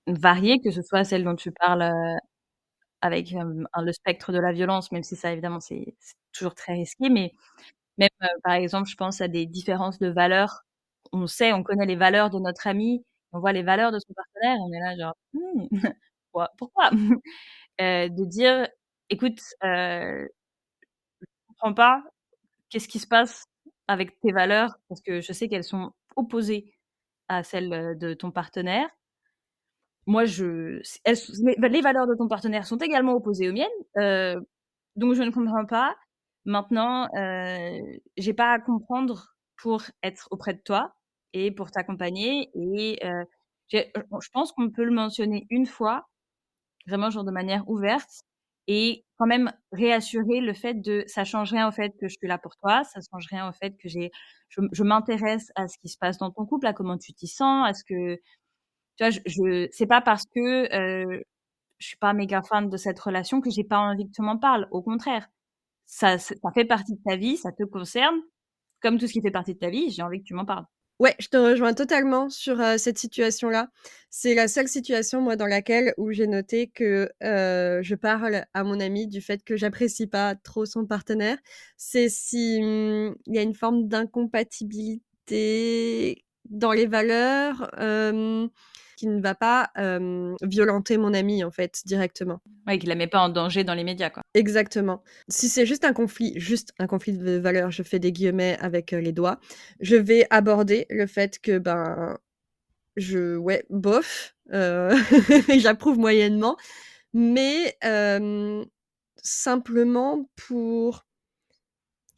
A: variées, que ce soit celle dont tu parles avec le spectre de la violence, même si ça, évidemment, c'est toujours très risqué, mais même, par exemple, je pense à des différences de valeurs. On connaît les valeurs de notre ami, on voit les valeurs de son partenaire, on est là genre: «Mmh, pourquoi?» De dire: «Écoute, je comprends pas, qu'est-ce qui se passe avec tes valeurs? Parce que je sais qu'elles sont opposées à celles, de ton partenaire. Moi, je c elles s les valeurs de ton partenaire sont également opposées aux miennes, donc je ne comprends pas. Maintenant, j'ai pas à comprendre pour être auprès de toi et pour t'accompagner et je pense qu'on peut le mentionner une fois, vraiment genre de manière ouverte et quand même réassurer le fait de ça change rien au fait que je suis là pour toi, ça change rien au fait que je m'intéresse à ce qui se passe dans ton couple, à comment tu t'y sens, à ce que tu vois, je c'est pas parce que, je suis pas méga fan de cette relation que j'ai pas envie que tu m'en parles. Au contraire, ça fait partie de ta vie, ça te concerne. Comme tout ce qui fait partie de ta vie, j'ai envie que tu m'en parles.
C: Ouais, je te rejoins totalement sur, cette situation-là. C'est la seule situation, moi, dans laquelle où j'ai noté que, je parle à mon amie du fait que j'apprécie pas trop son partenaire. C'est si, il y a une forme d'incompatibilité dans les valeurs, qui ne va pas, violenter mon amie, en fait, directement.
A: Ouais, qu'il la met pas en danger dans les médias, quoi.
C: Exactement. Si c'est juste un conflit de valeurs, je fais des guillemets avec, les doigts, je vais aborder le fait que, ouais, bof, j'approuve moyennement, mais simplement pour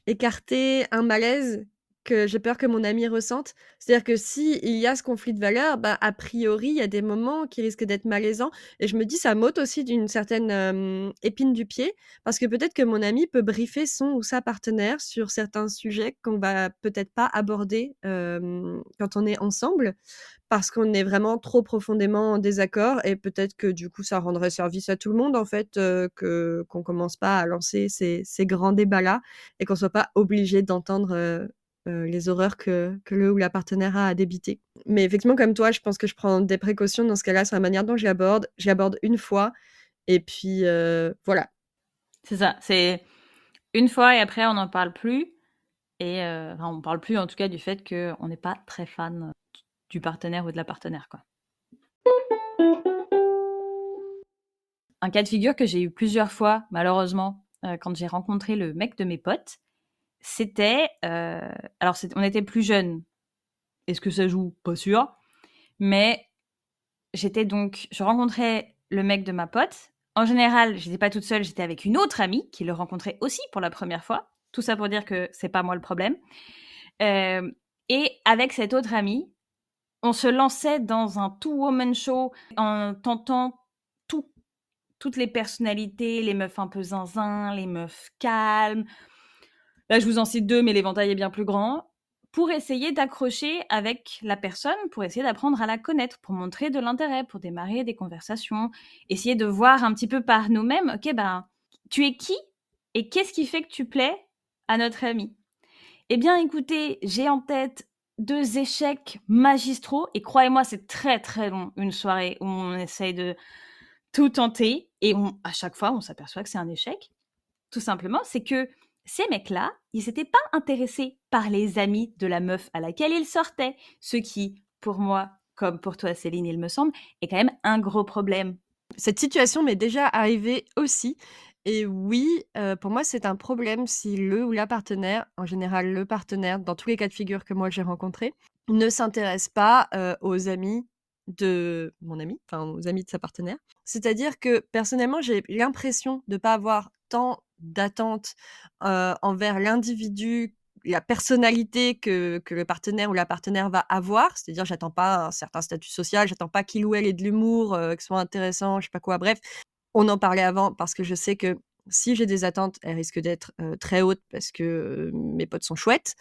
C: écarter un malaise que j'ai peur que mon ami ressente. C'est-à-dire que si il y a ce conflit de valeurs, a priori, il y a des moments qui risquent d'être malaisants et je me dis: «Ça m'ôte aussi d'une certaine, épine du pied» parce que peut-être que mon ami peut briefer son ou sa partenaire sur certains sujets qu'on va peut-être pas aborder, quand on est ensemble. Parce qu'on est vraiment trop profondément en désaccord et peut-être que du coup, ça rendrait service à tout le monde en fait, qu'on commence pas à lancer ces grands débats-là et qu'on soit pas obligé d'entendre, les horreurs que le ou la partenaire a à débiter. Mais effectivement, comme toi, je pense que je prends des précautions dans ce cas-là sur la manière dont je l'aborde. Je l'aborde une fois et puis, voilà.
A: C'est ça, c'est une fois et après on n'en parle plus et enfin on parle plus en tout cas du fait qu'on n'est pas très fan, du partenaire ou de la partenaire, quoi. Un cas de figure que j'ai eu plusieurs fois malheureusement, quand j'ai rencontré le mec de mes potes, c'était, alors on était plus jeunes. Est-ce que ça joue? Pas sûr. Mais je rencontrais le mec de ma pote. En général, j'étais pas toute seule, j'étais avec une autre amie qui le rencontrait aussi pour la première fois. Tout ça pour dire que c'est pas moi le problème. Et avec cette autre amie, on se lançait dans un two-woman show en tentant tout, toutes les personnalités, les meufs un peu zinzin, les meufs calmes. Là, je vous en cite deux, mais l'éventail est bien plus grand. Pour essayer d'accrocher avec la personne, pour essayer d'apprendre à la connaître, pour montrer de l'intérêt, pour démarrer des conversations, essayer de voir un petit peu par nous-mêmes, ok, tu es qui et qu'est-ce qui fait que tu plais à notre ami? Eh bien, écoutez, j'ai en tête 2 échecs magistraux et croyez-moi, c'est très, très long, une soirée où on essaye de tout tenter et à chaque fois, on s'aperçoit que c'est un échec. Tout simplement, c'est que ces mecs-là, ils s'étaient pas intéressés par les amis de la meuf à laquelle ils sortaient. Ce qui, pour moi, comme pour toi, Céline, il me semble, est quand même un gros problème.
C: Cette situation m'est déjà arrivée aussi et oui, pour moi, c'est un problème si le ou la partenaire, en général le partenaire, dans tous les cas de figure que moi j'ai rencontrés, ne s'intéresse pas, aux amis de mon ami, enfin aux amis de sa partenaire. C'est-à-dire que personnellement, j'ai l'impression de pas avoir tant d'attente envers l'individu, la personnalité que le partenaire ou la partenaire va avoir. C'est-à-dire, j'attends pas un certain statut social, j'attends pas qu'il ou elle ait de l'humour, que ce soit intéressant, je sais pas quoi. Bref, on en parlait avant parce que je sais que si j'ai des attentes, elles risquent d'être, très hautes parce que, mes potes sont chouettes.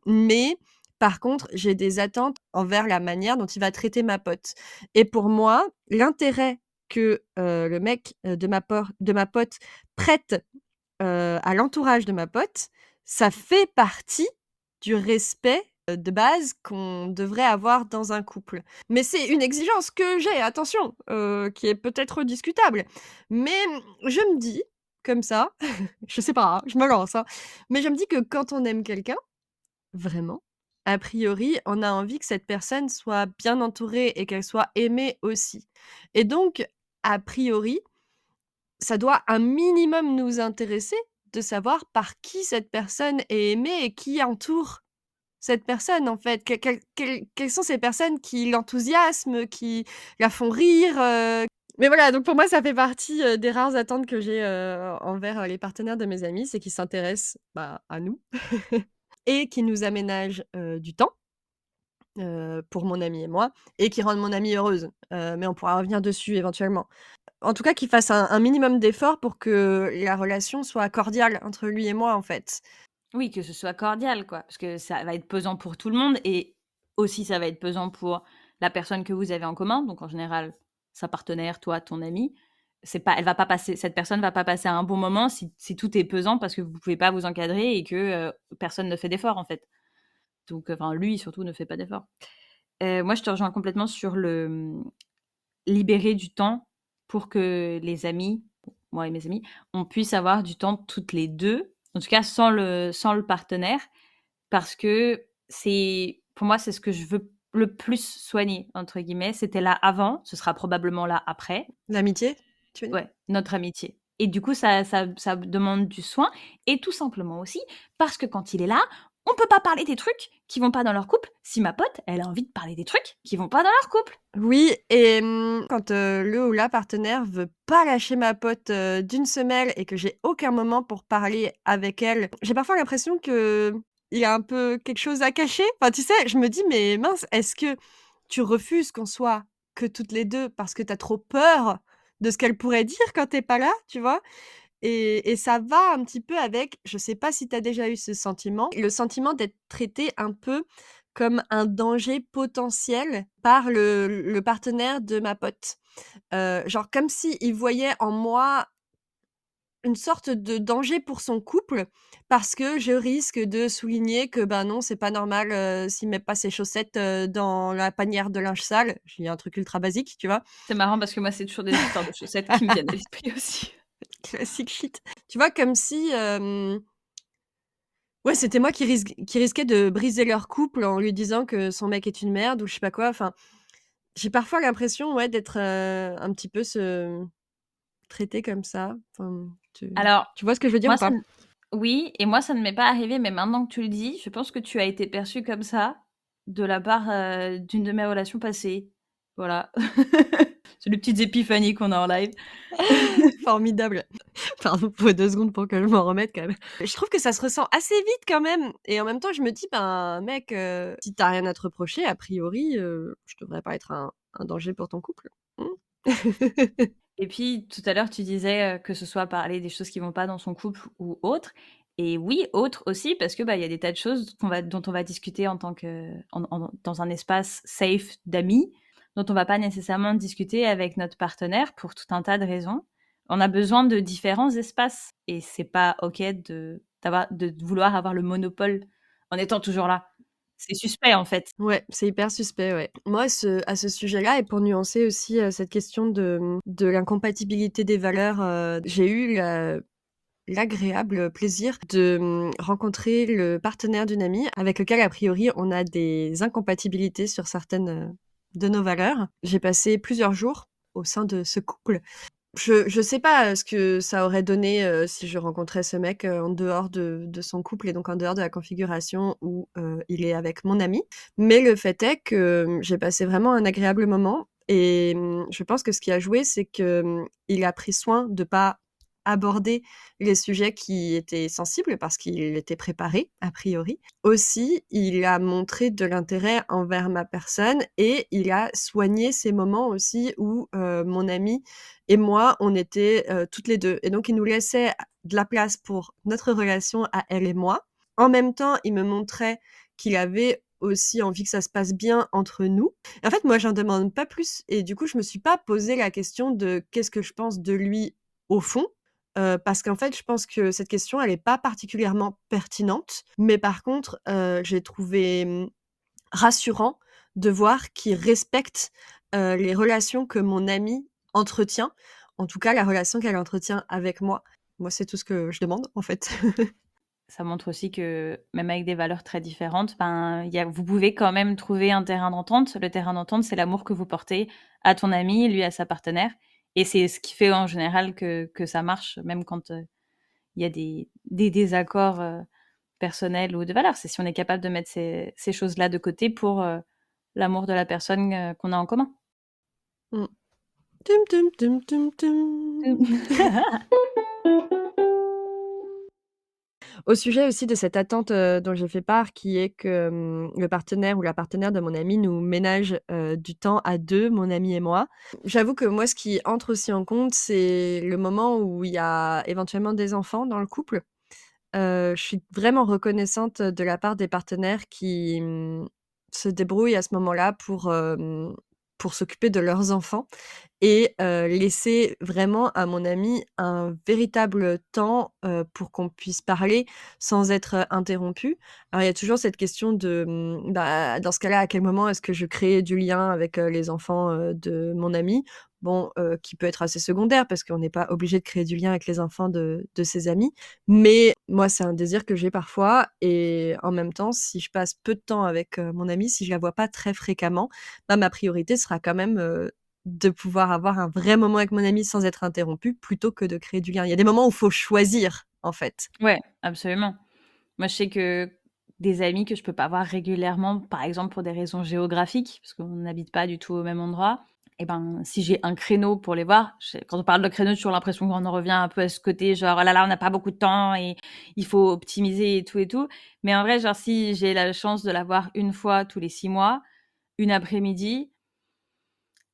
C: Mais par contre, j'ai des attentes envers la manière dont il va traiter ma pote et pour moi, l'intérêt que, le mec, de ma pote prête, à l'entourage de ma pote, ça fait partie du respect, de base qu'on devrait avoir dans un couple. Mais c'est une exigence que j'ai, attention, qui est peut-être discutable. Mais, je me dis, comme ça, je sais pas, hein, je me lance, hein, mais je me dis que quand on aime quelqu'un, vraiment, a priori, on a envie que cette personne soit bien entourée et qu'elle soit aimée aussi. Et donc, a priori, ça doit un minimum nous intéresser de savoir par qui cette personne est aimée et qui entoure cette personne, en fait. Quelles sont ces personnes qui l'enthousiasment, qui la font rire, Mais voilà, donc pour moi, ça fait partie, des rares attentes que j'ai, envers, les partenaires de mes amis, c'est qu'ils s'intéressent, bah, à nous et qu'ils nous aménagent, du temps, pour mon amie et moi et qu'ils rendent mon amie heureuse. Mais on pourra revenir dessus éventuellement. En tout cas, qu'il fasse un minimum d'efforts pour que la relation soit cordiale entre lui et moi, en fait.
A: Oui, que ce soit cordial, quoi, parce que ça va être pesant pour tout le monde et aussi ça va être pesant pour la personne que vous avez en commun, donc en général, sa partenaire, toi, ton ami. C'est pas, elle va pas passer, cette personne va pas passer un bon moment si tout est pesant parce que vous pouvez pas vous encadrer et que personne ne fait d'effort, en fait. Donc, enfin, lui surtout ne fait pas d'effort. Moi, je te rejoins complètement sur le libérer du temps pour que les amis, moi et mes amis, on puisse avoir du temps toutes les deux, en tout cas sans le partenaire, parce que c'est, pour moi, c'est ce que je veux le plus soigner, entre guillemets. C'était là avant, ce sera probablement là après.
C: L'amitié, tu veux dire?
A: Ouais, notre amitié. Et du coup, ça demande du soin et tout simplement aussi parce que quand il est là, on peut pas parler des trucs qui vont pas dans leur couple si ma pote, elle a envie de parler des trucs qui vont pas dans leur couple.
C: Oui et quand, le ou la partenaire veut pas lâcher ma pote, d'une semelle et que j'ai aucun moment pour parler avec elle, j'ai parfois l'impression qu'il y a un peu quelque chose à cacher. Enfin, tu sais, je me dis: «Mais mince, est-ce que tu refuses qu'on soit que toutes les 2 parce que tu as trop peur de ce qu'elle pourrait dire quand tu es pas là?» Tu vois? Et ça va un petit peu avec, je sais pas si tu as déjà eu ce sentiment, le sentiment d'être traité un peu comme un danger potentiel par le partenaire de ma pote. Genre comme s'il voyait en moi une sorte de danger pour son couple, parce que je risque de souligner que, ben, non, c'est pas normal, s'il met pas ses chaussettes, dans la panière de linge sale. Je dis un truc ultra basique, tu vois?
A: C'est marrant parce que moi, c'est toujours des histoires de chaussettes qui me viennent à l'esprit aussi.
C: Classique shit. Tu vois? Comme si, ouais, c'était moi qui risquais de briser leur couple en lui disant que son mec est une merde ou je sais pas quoi. Enfin, j'ai parfois l'impression, ouais, d'être, un petit peu traitée comme ça. Enfin,
A: Alors,
C: tu vois ce que je veux dire
A: moi,
C: ou pas?
A: oui, et moi, ça ne m'est pas arrivé, mais maintenant que tu le dis, je pense que tu as été perçue comme ça de la part d'une de mes relations passées. Voilà. C'est les petites épiphanies qu'on a en live.
C: Formidable. Pardon pour 2 secondes pour que je m'en remette quand même. Je trouve que ça se ressent assez vite quand même et en même temps je me dis: «Ben mec, si tu as rien à te reprocher, a priori, je devrais pas être un danger pour ton couple». Mmh.
A: Et puis, tout à l'heure, tu disais que ce soit parler des choses qui vont pas dans son couple ou autre. Et oui, autre aussi, parce que bah, il y a des tas de choses dont on va discuter en tant que, dans un espace safe d'amis, dont on va pas nécessairement discuter avec notre partenaire pour tout un tas de raisons. On a besoin de différents espaces et c'est pas ok de vouloir avoir le monopole en étant toujours là. C'est suspect en fait.
C: Ouais, c'est hyper suspect, ouais. Moi, à ce sujet-là et pour nuancer aussi, cette question de l'incompatibilité des valeurs, j'ai eu l'agréable plaisir de, rencontrer le partenaire d'une amie avec lequel, a priori, on a des incompatibilités sur certaines, de nos valeurs. J'ai passé plusieurs jours au sein de ce couple. Je sais pas, ce que ça aurait donné, si je rencontrais ce mec, en dehors de son couple et donc en dehors de la configuration où, il est avec mon ami. Mais le fait est que, j'ai passé vraiment un agréable moment et je pense que ce qui a joué, c'est que, il a pris soin de pas aborder les sujets qui étaient sensibles parce qu'il était préparé, a priori. Aussi, il a montré de l'intérêt envers ma personne et il a soigné ces moments aussi où, mon amie et moi, on était, toutes les 2 et donc il nous laissait de la place pour notre relation à elle et moi. En même temps, il me montrait qu'il avait aussi envie que ça se passe bien entre nous. Et en fait, moi, j'en demande pas plus et du coup, je me suis pas posé la question de qu'est-ce que je pense de lui au fond, parce qu'en fait, je pense que cette question, elle est pas particulièrement pertinente. Mais par contre, j'ai trouvé, rassurant de voir qu'il respecte, les relations que mon amie entretient, en tout cas la relation qu'elle entretient avec moi. Moi, c'est tout ce que je demande, en fait.
A: Ça montre aussi que même avec des valeurs très différentes, ben, vous pouvez quand même trouver un terrain d'entente. Le terrain d'entente, c'est l'amour que vous portez à ton ami, lui à sa partenaire. Et c'est ce qui fait en général que ça marche, même quand il y a des désaccords personnels ou de valeurs. C'est si on est capable de mettre ces choses-là de côté pour l'amour de la personne qu'on a en commun.
C: Mmh. Tum tum tum tum tum. Au sujet aussi de cette attente, dont j'ai fait part qui est que, le partenaire ou la partenaire de mon ami nous ménage, du temps à 2, mon ami et moi. J'avoue que moi, ce qui entre aussi en compte, c'est le moment où il y a éventuellement des enfants dans le couple. Je suis vraiment reconnaissante de la part des partenaires qui, se débrouillent à ce moment-là pour s'occuper de leurs enfants et laisser vraiment à mon ami un véritable temps, pour qu'on puisse parler sans être, interrompu. Alors il y a toujours cette question de, bah, dans ce cas-là, à quel moment est-ce que je crée du lien avec, les enfants, de mon ami? Bon, qui peut être assez secondaire parce qu'on n'est pas obligé de créer du lien avec les enfants de ses amis. Mais moi, c'est un désir que j'ai parfois et en même temps, si je passe peu de temps avec, mon amie, si je la vois pas très fréquemment, bah, ma priorité sera quand même, de pouvoir avoir un vrai moment avec mon ami sans être interrompue, plutôt que de créer du lien. Il y a des moments où il faut choisir, en fait.
A: Ouais, absolument. Moi, je sais que des amis que je peux pas voir régulièrement, par exemple pour des raisons géographiques, parce qu'on n'habite pas du tout au même endroit, et ben, si j'ai un créneau pour les voir, quand on parle de créneau, j'ai toujours l'impression qu'on en revient un peu à ce côté, genre, oh là là, on n'a pas beaucoup de temps et il faut optimiser et tout et tout. Mais en vrai, genre, si j'ai la chance de la voir une fois tous les 6 mois, une après-midi,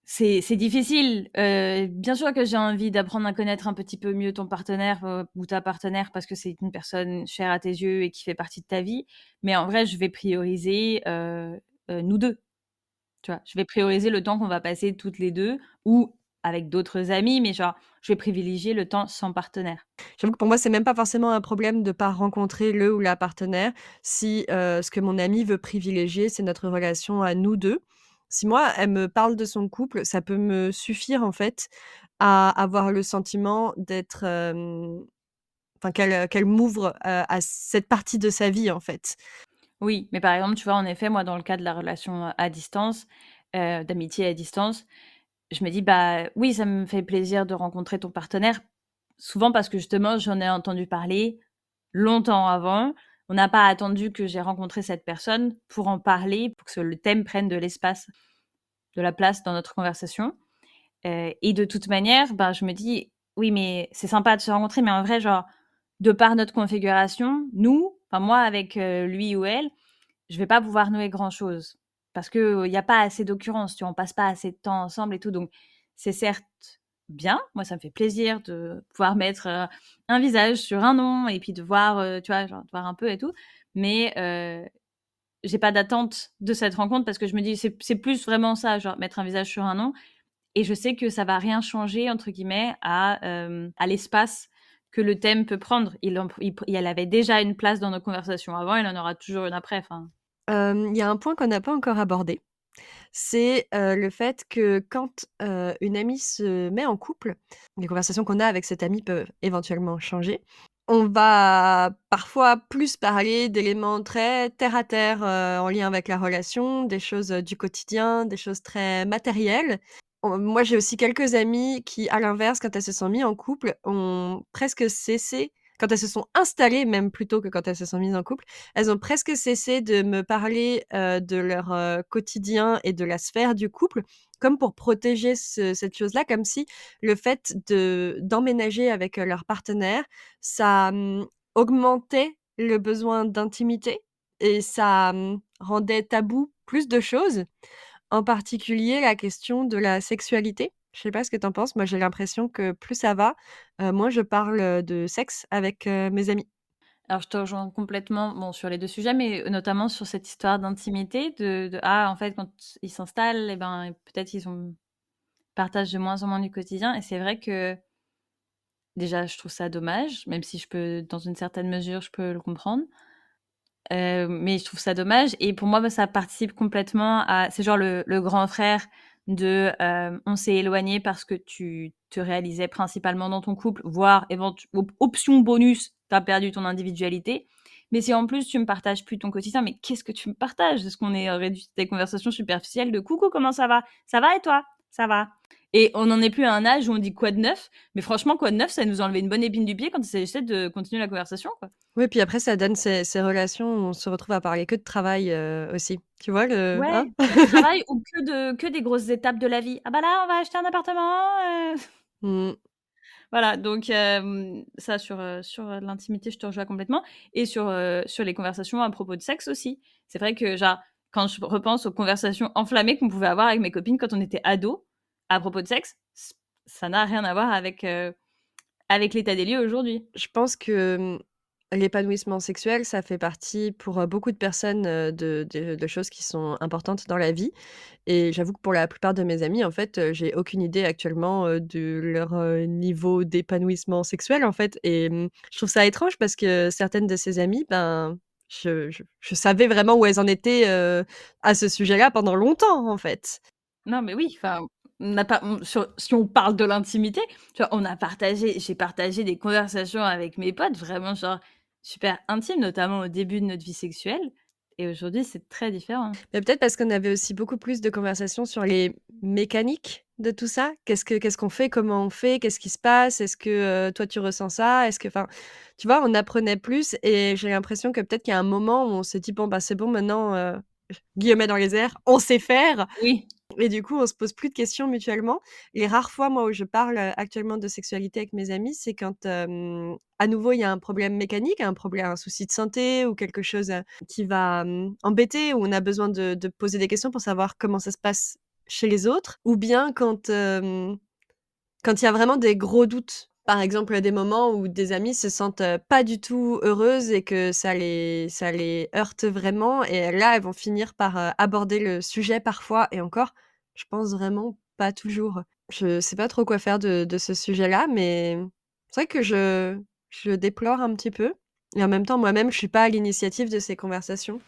A: c'est difficile. Bien sûr que j'ai envie d'apprendre à connaître un petit peu mieux ton partenaire ou ta partenaire parce que c'est une personne chère à tes yeux et qui fait partie de ta vie. Mais en vrai, je vais prioriser nous deux. Tu vois, je vais prioriser le temps qu'on va passer toutes les deux ou avec d'autres amis, mais genre, je vais privilégier le temps sans partenaire.
C: J'avoue que pour moi, c'est même pas forcément un problème de pas rencontrer le ou la partenaire si, ce que mon amie veut privilégier, c'est notre relation à nous 2. Si moi, elle me parle de son couple, ça peut me suffire, en fait, à avoir le sentiment d'être, enfin qu'elle m'ouvre, à cette partie de sa vie, en fait.
A: Oui, mais par exemple, tu vois, en effet, moi, dans le cas de la relation à distance, d'amitié à distance, je me dis: «Bah, oui, ça me fait plaisir de rencontrer ton partenaire». Souvent parce que justement, j'en ai entendu parler longtemps avant. On n'a pas attendu que j'ai rencontré cette personne pour en parler, pour que le thème prenne de la place dans notre conversation. Et de toute manière, ben, je me dis: «Oui, mais c'est sympa de se rencontrer, mais en vrai, genre, de par notre configuration, nous, enfin moi avec, lui ou elle, je vais pas pouvoir nouer grand-chose parce que, il y a pas assez d'occurrences, tu vois? On passe pas assez de temps ensemble et tout, donc c'est certes bien. Moi, ça me fait plaisir de pouvoir mettre, un visage sur un nom et puis de voir, tu vois, genre, de voir un peu et tout, mais j'ai pas d'attente de cette rencontre parce que je me dis: «C'est plus vraiment ça, genre mettre un visage sur un nom» et je sais que ça va rien changer entre guillemets à l'espace que le thème peut prendre. Il avait déjà une place dans nos conversations avant, il en aura toujours une après, enfin.
C: Il y a un point qu'on n'a pas encore abordé, c'est, le fait que quand, une amie se met en couple, les conversations qu'on a avec cette amie peuvent éventuellement changer. On va parfois plus parler d'éléments très terre à terre, en lien avec la relation, des choses, du quotidien, des choses très matérielles. Moi, j'ai aussi quelques amies qui, à l'inverse, quand elles se sont mis en couple, ont presque cessé quand elles se sont installées, même plutôt que quand elles se sont mises en couple, elles ont presque cessé de me parler de leur quotidien et de la sphère du couple, comme pour protéger cette chose-là, comme si le fait d'emménager avec leur partenaire, ça augmentait le besoin d'intimité et ça rendait tabou plus de choses, en particulier la question de la sexualité. Je sais pas ce que tu en penses, moi j'ai l'impression que plus ça va, moins je parle de sexe avec mes amis.
A: Alors je te rejoins complètement, bon, sur les 2 sujets, mais notamment sur cette histoire d'intimité ah, en fait, quand ils s'installent et ben, peut-être partagent de moins en moins du quotidien et c'est vrai que, déjà, je trouve ça dommage, même si dans une certaine mesure, je peux le comprendre. Mais je trouve ça dommage et pour moi, bah, ça participe complètement c'est genre le grand frère on s'est éloigné parce que tu te réalisais principalement dans ton couple, voire option bonus, tu as perdu ton individualité. Mais si en plus tu me partages plus ton quotidien, mais qu'est-ce que tu me partages? Est-ce qu'on est réduit à des conversations superficielles de: «Coucou, comment ça va? Ça va et toi? Ça va?» Et on n'en est plus à un âge où on dit: «Quoi de neuf?» Mais franchement, quoi de neuf, ça nous a enlevé une bonne épine du pied quand il s'agissait de continuer la conversation, quoi.
C: Oui, puis après ça donne ces relations où on se retrouve à parler que de travail, aussi. Tu vois le
A: Ouais,
C: hein?
A: que de travail ou que des grosses étapes de la vie. «Ah bah là, on va acheter un appartement,
C: Mmh.
A: Voilà, donc ça sur l'intimité, je te rejoins complètement et sur les conversations à propos de sexe aussi. C'est vrai que genre, quand je repense aux conversations enflammées qu'on pouvait avoir avec mes copines quand on était ados, à propos de sexe, ça n'a rien à voir avec l'état des lieux aujourd'hui.
C: Je pense que, l'épanouissement sexuel, ça fait partie pour, beaucoup de personnes, de choses qui sont importantes dans la vie et j'avoue que pour la plupart de mes amis, en fait, j'ai aucune idée actuellement, de leur, niveau d'épanouissement sexuel, en fait et je trouve ça étrange parce que certaines de ces amies, ben, je savais vraiment où elles en étaient, à ce sujet-là pendant longtemps, en fait.
A: Non, mais oui, enfin, on n'a pas si on parle de l'intimité, tu vois, j'ai partagé des conversations avec mes potes vraiment genre super intimes, notamment au début de notre vie sexuelle et aujourd'hui, c'est très différent.
C: Mais peut-être parce qu'on avait aussi beaucoup plus de conversations sur les mécaniques de tout ça. Qu'est-ce qu'on fait? Comment on fait? Qu'est-ce qui se passe? Est-ce que, toi tu ressens ça? Est-ce que enfin, tu vois, on apprenait plus et j'ai l'impression que peut-être qu'il y a un moment où on s'est dit: «Bon, bah, c'est bon maintenant, guillemets dans les airs, on sait faire».
A: Oui.
C: Et du coup, on se pose plus de questions mutuellement. Les rares fois, moi, où je parle, actuellement de sexualité avec mes amis, c'est quand, à nouveau, il y a un problème mécanique, un souci de santé ou quelque chose, qui va, embêter, où on a besoin de poser des questions pour savoir comment ça se passe chez les autres. Ou bien quand il y a vraiment des gros doutes. Par exemple, des moments où des amies se sentent, pas du tout heureuses et que ça les heurte vraiment et là, elles vont finir par, aborder le sujet parfois et encore, je pense vraiment pas toujours. Je sais pas trop quoi faire de ce sujet-là, mais c'est vrai que je déplore un petit peu et en même temps, moi-même, je suis pas à l'initiative de ces conversations.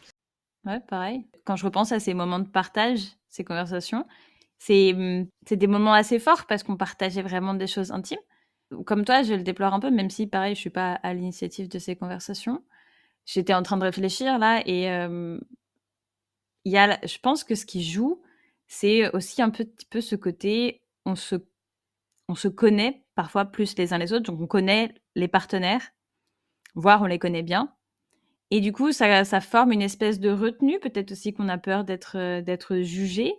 A: Ouais, pareil. Quand je repense à ces moments de partage, ces conversations, c'est des moments assez forts parce qu'on partageait vraiment des choses intimes. Comme toi, je le déplore un peu, même si pareil, je suis pas à l'initiative de ces conversations. J'étais en train de réfléchir là et il y a je pense que ce qui joue, c'est aussi un petit peu ce côté, on se connaît parfois plus les uns les autres, donc on connaît les partenaires, voire on les connaît bien et du coup ça forme une espèce de retenue, peut-être aussi qu'on a peur d'être jugé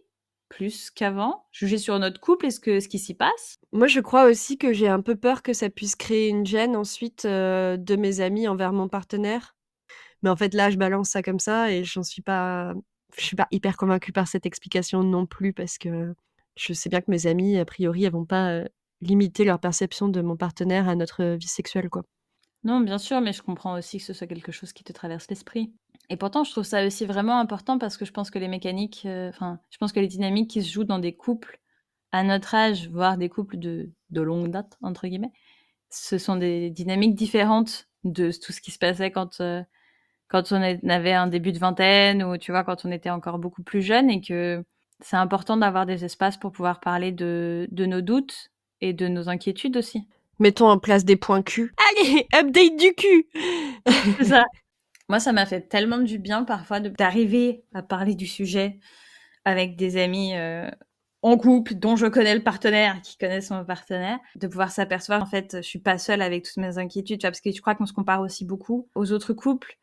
A: plus qu'avant, jugé sur notre couple et ce qui s'y passe.
C: Moi, je crois aussi que j'ai un peu peur que ça puisse créer une gêne ensuite, de mes amis envers mon partenaire. Mais en fait, là, je balance ça comme ça et je suis pas hyper convaincue par cette explication non plus parce que je sais bien que mes amies, a priori, elles vont pas, limiter leur perception de mon partenaire à notre, vie sexuelle, quoi.
A: Non, bien sûr, mais je comprends aussi que ce soit quelque chose qui te traverse l'esprit. Et pourtant, je trouve ça aussi vraiment important parce que je pense que les mécaniques, enfin, je pense que les dynamiques qui se jouent dans des couples à notre âge, voire des couples de longue date, entre guillemets, ce sont des dynamiques différentes de tout ce qui se passait quand avait un début de vingtaine ou tu vois, quand on était encore beaucoup plus jeune et que c'est important d'avoir des espaces pour pouvoir parler de nos doutes et de nos inquiétudes aussi.
C: Mettons en place des points cul. Allez, update du cul!
A: C'est ça. Moi, ça m'a fait tellement du bien parfois d'arriver à parler du sujet avec des amis en couple, dont je connais le partenaire, qui connaît son partenaire, de pouvoir s'apercevoir, en fait, je suis pas seule avec toutes mes inquiétudes, tu vois, parce que je crois qu'on se compare aussi beaucoup aux autres couples,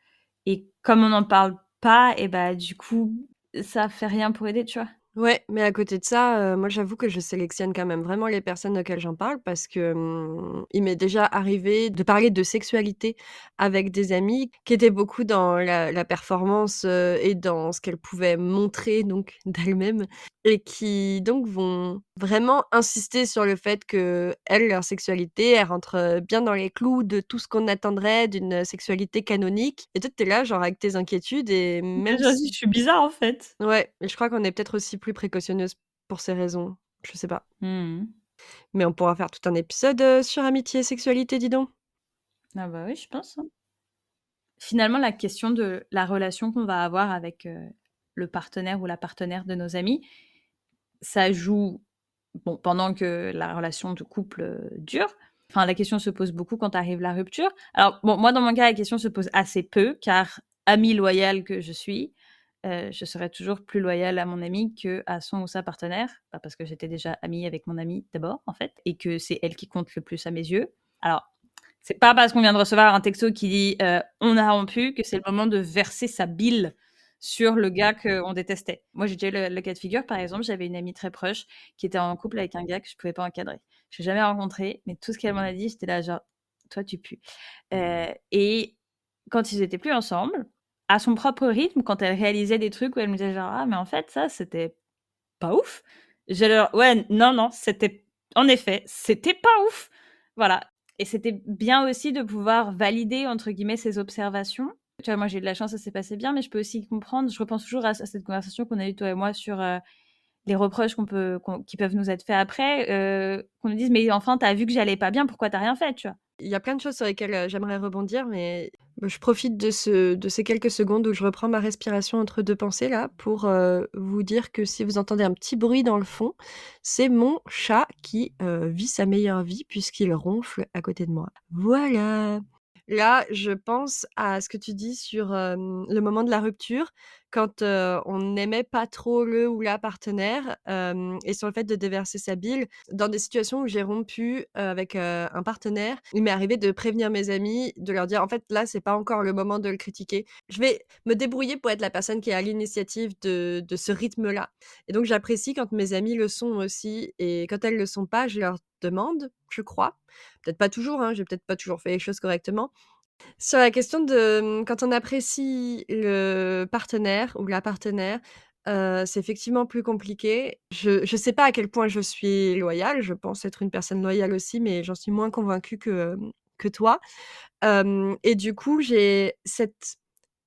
A: et comme on n'en parle pas, et bah, du coup, ça fait rien pour aider, tu vois.
C: Ouais, mais à côté de ça, moi j'avoue que je sélectionne quand même vraiment les personnes auxquelles j'en parle parce que, il m'est déjà arrivé de parler de sexualité avec des amies qui étaient beaucoup dans la performance, et dans ce qu'elles pouvaient montrer donc d'elles-mêmes et qui donc vont vraiment insister sur le fait qu'elles, leur sexualité, elle rentre, bien dans les clous de tout ce qu'on attendrait d'une sexualité canonique et toi tu es là genre avec tes inquiétudes et même
A: Déjà, je
C: si
A: suis bizarre, en fait.
C: ouais, et je crois qu'on est peut-être aussi plus précautionneuses pour ces raisons. Je sais pas.
A: Mmh.
C: Mais on pourra faire tout un épisode, sur amitié et sexualité, dis donc.
A: Ah bah, oui, je pense, hein. Finalement, la question de la relation qu'on va avoir avec, le partenaire ou la partenaire de nos amis, ça joue, bon, pendant que la relation de couple, dure. Enfin, la question se pose beaucoup quand arrive la rupture. Alors bon, moi, dans mon cas, la question se pose assez peu, car amie loyale que je serai toujours plus loyale à mon ami qu'à son ou sa partenaire. Bah, parce que j'étais déjà amie avec mon ami d'abord, en fait, et que c'est elle qui compte le plus à mes yeux. Alors, c'est pas parce qu'on vient de recevoir un texto qui dit on a rompu que c'est le moment de verser sa bile sur le gars qu'on détestait. Moi, j'ai déjà eu le cas de figure, par exemple, j'avais une amie très proche qui était en couple avec un gars que je pouvais pas encadrer. Je l'ai jamais rencontré, mais tout ce qu'elle m'en a dit, j'étais là genre, toi, tu pues. Et quand ils étaient plus ensemble, à son propre rythme, quand elle réalisait des trucs où elle me disait genre, ah, mais en fait, ça, c'était pas ouf. J'ai leur, ouais, non, non, c'était, en effet, c'était pas ouf. Voilà. Et c'était bien aussi de pouvoir valider, entre guillemets, ces observations. Tu vois, moi, j'ai eu de la chance, ça s'est passé bien, mais je peux aussi comprendre, je repense toujours à cette conversation qu'on a eue, toi et moi, sur les reproches qui peuvent nous être faits après, qu'on nous dise, mais enfin, t'as vu que j'allais pas bien, pourquoi t'as rien fait, tu vois.
C: Il y a plein de choses sur lesquelles, j'aimerais rebondir, mais je profite de ces quelques secondes où je reprends ma respiration entre 2 pensées là, pour, vous dire que si vous entendez un petit bruit dans le fond, c'est mon chat qui, vit sa meilleure vie puisqu'il ronfle à côté de moi. Voilà! Là, je pense à ce que tu dis sur, le moment de la rupture, quand, on n'aimait pas trop le ou la partenaire, et sur le fait de déverser sa bile. Dans des situations où j'ai rompu, avec, un partenaire, il m'est arrivé de prévenir mes amis, de leur dire: «En fait, là, c'est pas encore le moment de le critiquer. Je vais me débrouiller pour être la personne qui est à l'initiative de ce rythme-là» et donc j'apprécie quand mes amis le sont aussi et quand elles le sont pas, je leur demande, je crois. Peut-être pas toujours, hein, j'ai peut-être pas toujours fait les choses correctement. Sur la question de, quand on apprécie le partenaire ou la partenaire, c'est effectivement plus compliqué. Je sais pas à quel point je suis loyale, je pense être une personne loyale aussi, mais j'en suis moins convaincue que toi. Et du coup, j'ai cette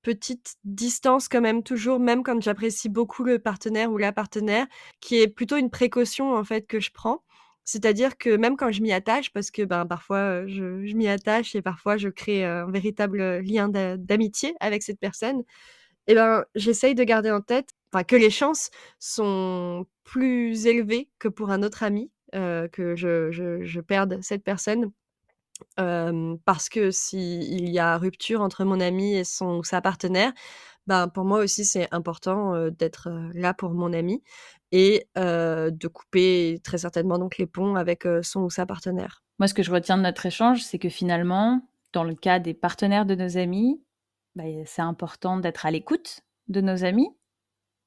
C: petite distance quand même toujours, même quand j'apprécie beaucoup le partenaire ou la partenaire, qui est plutôt une précaution, en fait, que je prends. C'est-à-dire que même quand je m'y attache, parce que, ben, parfois, je m'y attache et parfois je crée, un véritable, lien d'amitié avec cette personne et ben, j'essaye de garder en tête, enfin, que les chances sont plus élevées que pour un autre ami, que je perde cette personne. Parce que s'il y a rupture entre mon ami et son ou sa partenaire, ben, pour moi aussi c'est important, d'être, là pour mon ami et de couper très certainement donc les ponts avec, son ou sa partenaire.
A: Moi, ce que je retiens de notre échange, c'est que finalement, dans le cas des partenaires de nos amis, bah, c'est important d'être à l'écoute de nos amis.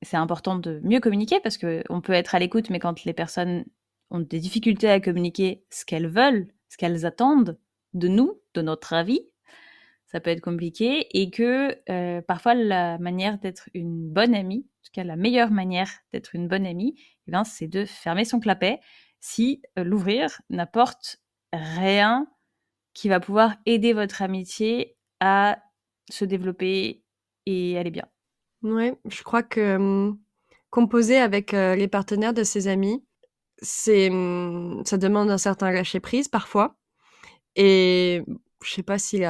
A: C'est important de mieux communiquer parce qu'on peut être à l'écoute, mais quand les personnes ont des difficultés à communiquer ce qu'elles veulent, ce qu'elles attendent de nous, de notre avis, ça peut être compliqué et que parfois la manière d'être une bonne amie, en tout cas la meilleure manière d'être une bonne amie, eh ben, c'est de fermer son clapet si l'ouvrir n'apporte rien qui va pouvoir aider votre amitié à se développer et aller bien.
C: Ouais, je crois que, composer avec, les partenaires de ses amis, c'est, ça demande un certain lâcher prise parfois et je sais pas si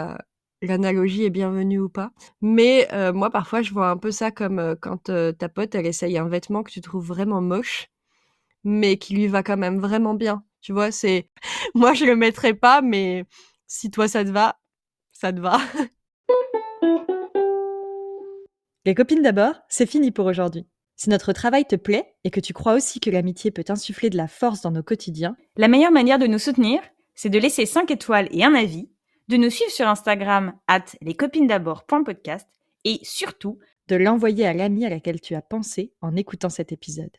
C: l'analogie est bienvenue ou pas, mais moi parfois je vois un peu ça comme, quand, ta pote elle essaye un vêtement que tu trouves vraiment moche, mais qui lui va quand même vraiment bien. Tu vois? C'est moi je le mettrais pas, mais si toi ça te va, ça te va.
B: Les copines d'abord, c'est fini pour aujourd'hui. Si notre travail te plaît et que tu crois aussi que l'amitié peut insuffler de la force dans nos quotidiens,
A: La meilleure manière de nous soutenir, c'est de laisser 5 étoiles et un avis, de nous suivre sur Instagram @lescopinesdabord.podcast et surtout
B: de l'envoyer à l'amie à laquelle tu as pensé en écoutant cet épisode.